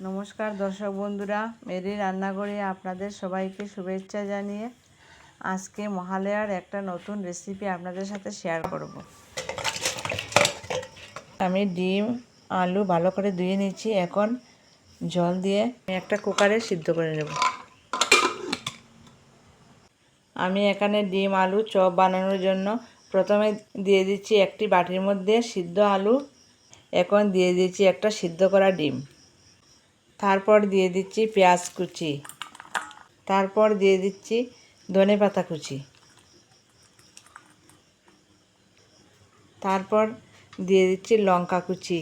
নমস্কার দর্শক বন্ধুরা, মেরি রান্নাঘরে আপনাদের সবাইকে শুভেচ্ছা জানিয়ে আজকে মহালয়ার একটা নতুন রেসিপি আপনাদের সাথে শেয়ার করব। আমি ডিম আলু ভালো করে ধুয়ে নিয়েছি। এখন জল দিয়ে একটা কুকারে সিদ্ধ করে নেব। আমি এখানে ডিম আলু চপ বানানোর জন্য প্রথমে দিয়ে দিচ্ছি একটি বাটির মধ্যে সিদ্ধ আলু। এখন দিয়ে দিচ্ছি একটা সিদ্ধ করা ডিম। তারপর দিয়ে দিচ্ছি পেঁয়াজ কুচি। তারপর দিয়ে দিচ্ছি ধনেপাতা কুচি। তারপর দিয়ে দিচ্ছি লঙ্কা কুচি।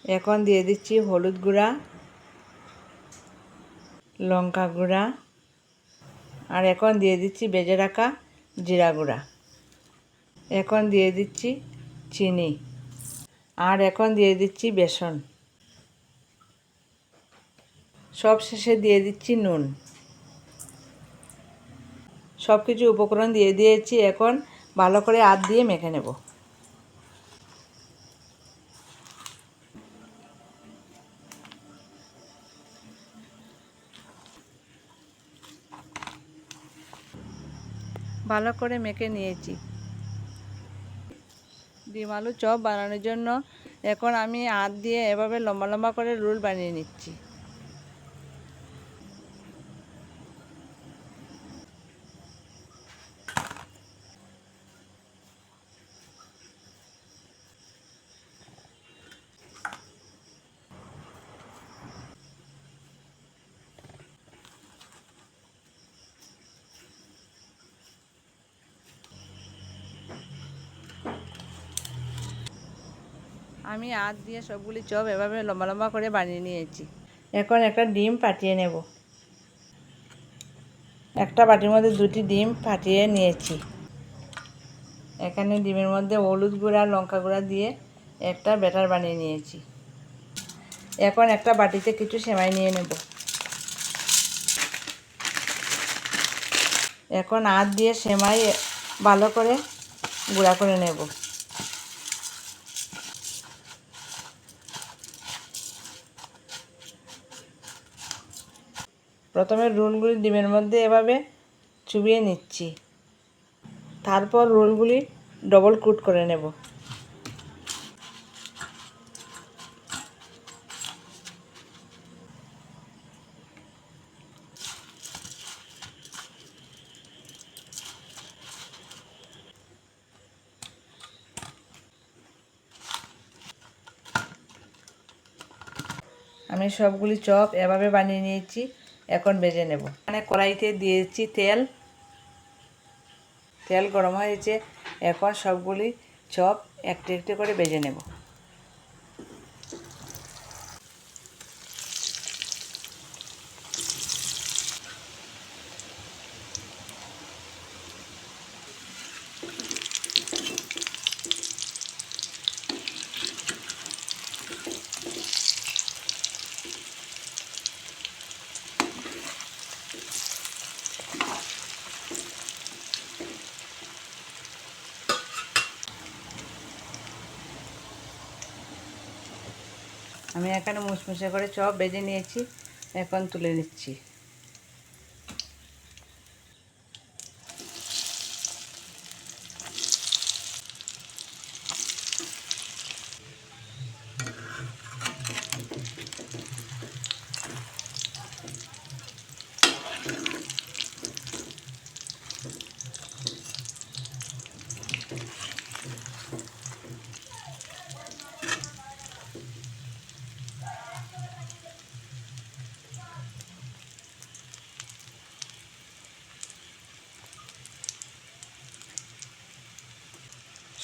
এখন দিয়ে দিচ্ছি হলুদ গুঁড়া, লঙ্কা গুঁড়া, আর এখন দিয়ে দিচ্ছি ভেজে রাখা জিরা গুঁড়া। এখন দিয়ে দিচ্ছি চিনি, আর এখন দিয়ে দিচ্ছি বেসন। সব শেষে দিয়ে দিচ্ছি নুন। সব কিছু উপকরণ দিয়ে দিয়েছি। এখন ভালো করে হাত দিয়ে মেখে নেব। ভালো করে মেখে নিয়েছি। ডিম আলু চপ বানানোর জন্য এখন আমি হাত দিয়ে এভাবে লম্বা লম্বা করে রোল বানিয়ে নিচ্ছি। আমি হাত দিয়ে সবগুলি চপ এভাবে লম্বা লম্বা করে বানিয়ে নিয়েছি। এখন একটা ডিম ফাটিয়ে নেব। একটা বাটির মধ্যে দুটি ডিম ফাটিয়ে নিয়েছি। এখানে ডিমের মধ্যে হলুদ গুঁড়া লঙ্কা গুঁড়া দিয়ে একটা ব্যাটার বানিয়ে নিয়েছি। এখন একটা বাটিতে কিছু সেমাই নিয়ে নেব। এখন হাত দিয়ে সেমাই ভালো করে গুঁড়া করে নেব। প্রথমে রোলগুলি ডিমের মধ্যে এভাবে চুবিয়ে নিচ্ছি। তারপর রোলগুলি ডবল কোট করে নেব। আমি সবগুলি চপ এভাবে বানিয়ে নিয়েছি। এখন ভেজে নেব। এখানে কড়াইতে দিয়েছি তেল। তেল গরম হয়েছে। এখন সবগুলি চপ একটু একটু করে ভেজে নেব। আমি এখানে মুসমুসে করে চপ ভেজে নিয়েছি। এখন তুলে নিচ্ছি।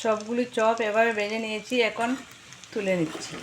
সবগুলি চপ এভাবে ভেজে নিয়েছি। এখন তুলে নিচ্ছি।